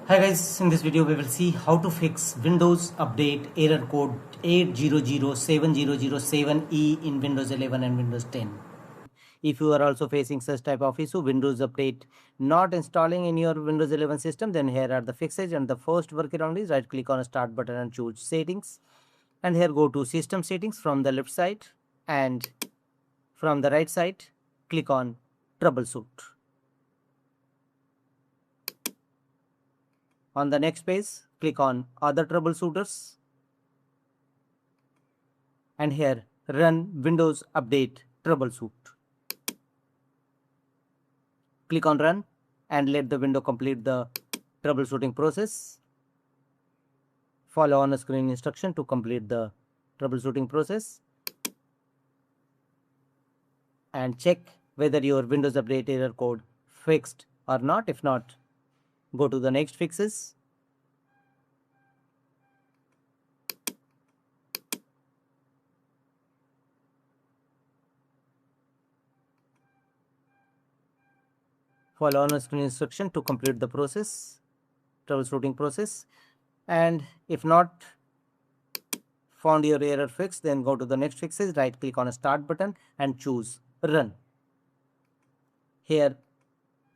Hi guys, in this video we will see how to fix Windows Update error code 8007007E in Windows 11 and Windows 10. If you are also facing such type of issue, Windows Update not installing in your Windows 11 system, then here are the fixes, and the first workaround is right click on Start button and choose Settings, and here go to System Settings from the left side, and from the right side click on Troubleshoot. On the next page, click on Other Troubleshooters, and here Run Windows Update Troubleshoot. Click on Run and let the window complete the troubleshooting process. Follow on screen instruction to complete the troubleshooting process and check whether your Windows Update error code fixed or not. If not, go to the next fixes. Follow on screen instruction to complete the troubleshooting process, and if not found your error fixed, then go to the next fixes, right click on a Start button and choose Run. Here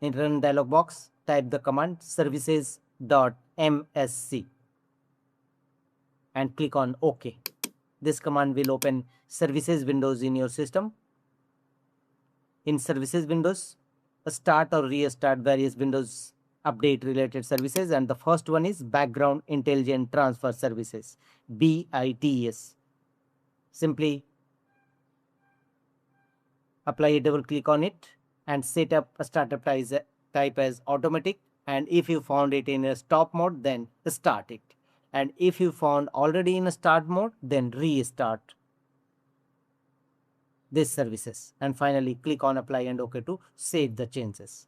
in Run dialog box, type the command services.msc and click on OK. This command will open services windows in your system. In services windows, start or restart various Windows Update related services, and the first one is Background Intelligent Transfer Services, BITS. Simply apply a double click on it and set up a startup type as automatic, and if you found it in a stop mode, then start it, and if you found already in a start mode, then restart these services, and finally click on Apply and OK to save the changes.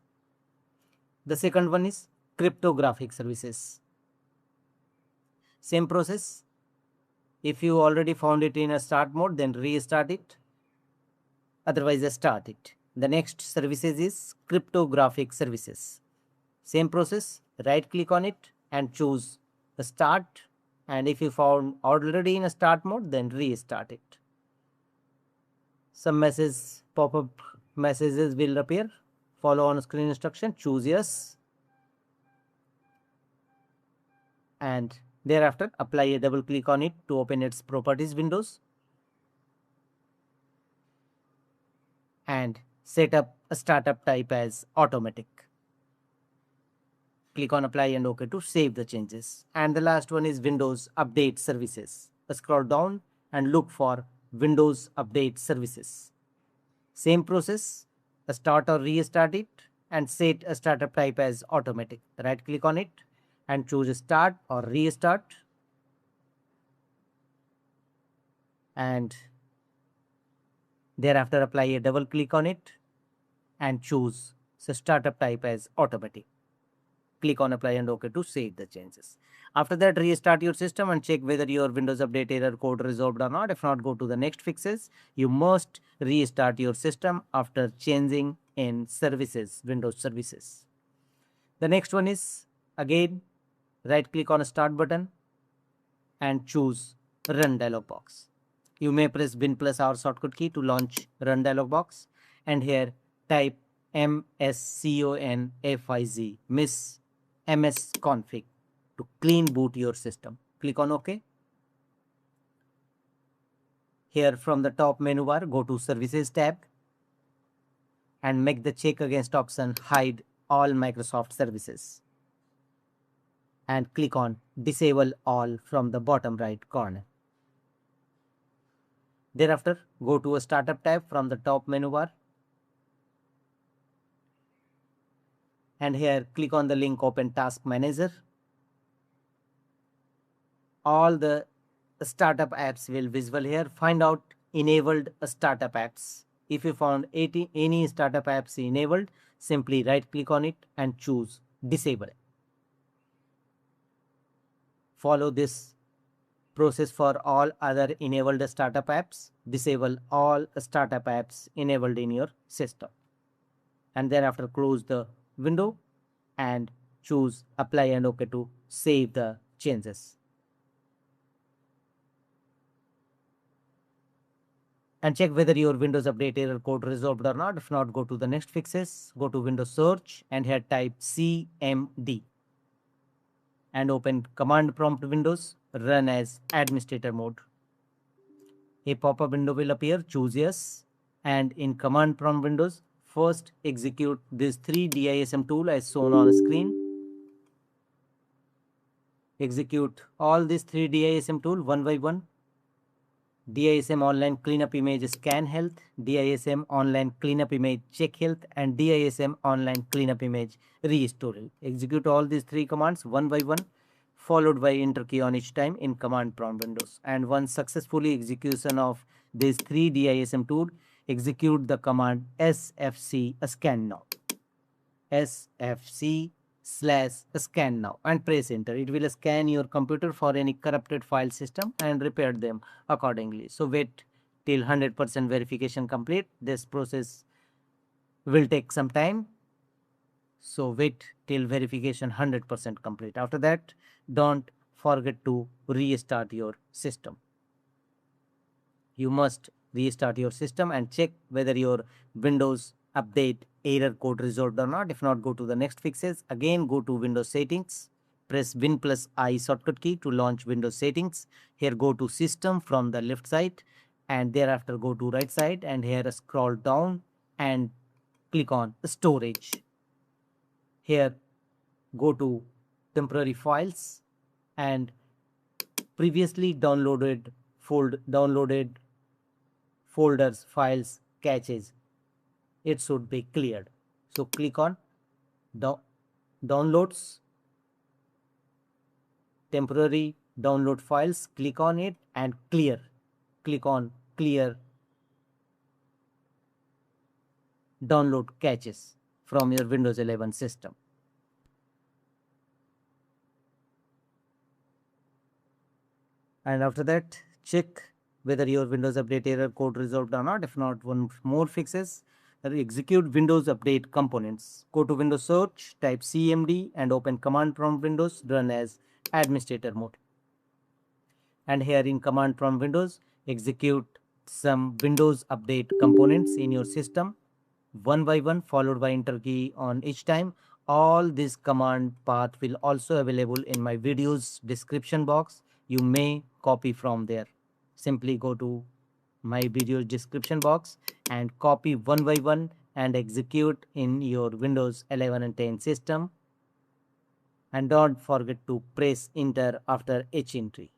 The second one is cryptographic services. Same process. If you already found it in a start mode, then restart it, otherwise start it. The next services is cryptographic services. Same process, right click on it and choose the start, and if you found already in a start mode, then restart it. Some pop-up messages will appear. Follow on screen instruction, choose yes, and thereafter apply a double click on it to open its properties windows and set up a startup type as automatic. Click on Apply and OK to save the changes. And the last one is Windows Update Services. Scroll down and look for Windows Update Services. Same process, start or restart it and set a startup type as automatic. Right click on it and choose Start or Restart, and thereafter apply a double click on it and choose the startup type as automatic. Click on Apply and OK to save the changes. After that, restart your system and check whether your Windows Update error code resolved or not. If not, go to the next fixes. You must restart your system after changing in services, Windows services. The next one is, again, right click on a Start button and choose Run dialog box. You may press Win+R shortcut key to launch Run dialog box, and here type msconfiz msconfig to clean boot your system. Click on OK. Here from the top menu bar, go to Services tab and make the check against option Hide all Microsoft services and click on Disable all from the bottom right corner. Thereafter, go to a Startup tab from the top menu bar, and here click on the link Open Task Manager. All the startup apps will visible here. Find out enabled startup apps. If you found any startup apps enabled, simply right click on it and choose Disable. Follow this process for all other enabled startup apps. Disable all startup apps enabled in your system, and thereafter close the window and choose apply and OK to save the changes. And check whether your Windows Update error code resolved or not. If not, go to the next fixes, go to Windows search and here type cmd and open command prompt Windows, run as administrator mode. A pop-up window will appear, choose yes, and in command prompt Windows, first execute these 3 dism tool as shown on screen. Execute all these 3 dism tool one by one. DISM online cleanup image scanhealth, DISM online cleanup image checkhealth, and DISM online cleanup image restorehealth. Execute all these 3 commands one by one, followed by enter key on each time in command prompt Windows. And once successfully execution of these 3 DISM tool, execute the command sfc scan now. sfc/scan now and press enter. It will scan your computer for any corrupted file system and repair them accordingly. So wait till 100% verification complete. This process will take some time. So wait till verification 100% complete. After that, don't forget to restart your system. You must restart your system and check whether your Windows Update error code resolved or not. If not, go to the next fixes. Again, go to Windows settings. Press Win plus I shortcut key to launch Windows settings. Here go to system from the left side and thereafter go to right side and here scroll down and click on storage. Here go to temporary files and previously downloaded folders, files, caches, it should be cleared. So click on downloads, temporary download files, click on it and clear. Click on clear download caches from your Windows 11 system. And after that, check whether your Windows Update error code resolved or not. If not, one more fixes. Execute Windows Update components. Go to Windows search, type cmd and open command prompt Windows, run as administrator mode. And here in command prompt Windows, execute some Windows Update components in your system one by one, followed by enter key on each time. All this command path will also available in my video's description box. You may copy from there. Simply go to my video description box and copy one by one and execute in your Windows 11 and 10 system. And don't forget to press enter after each entry.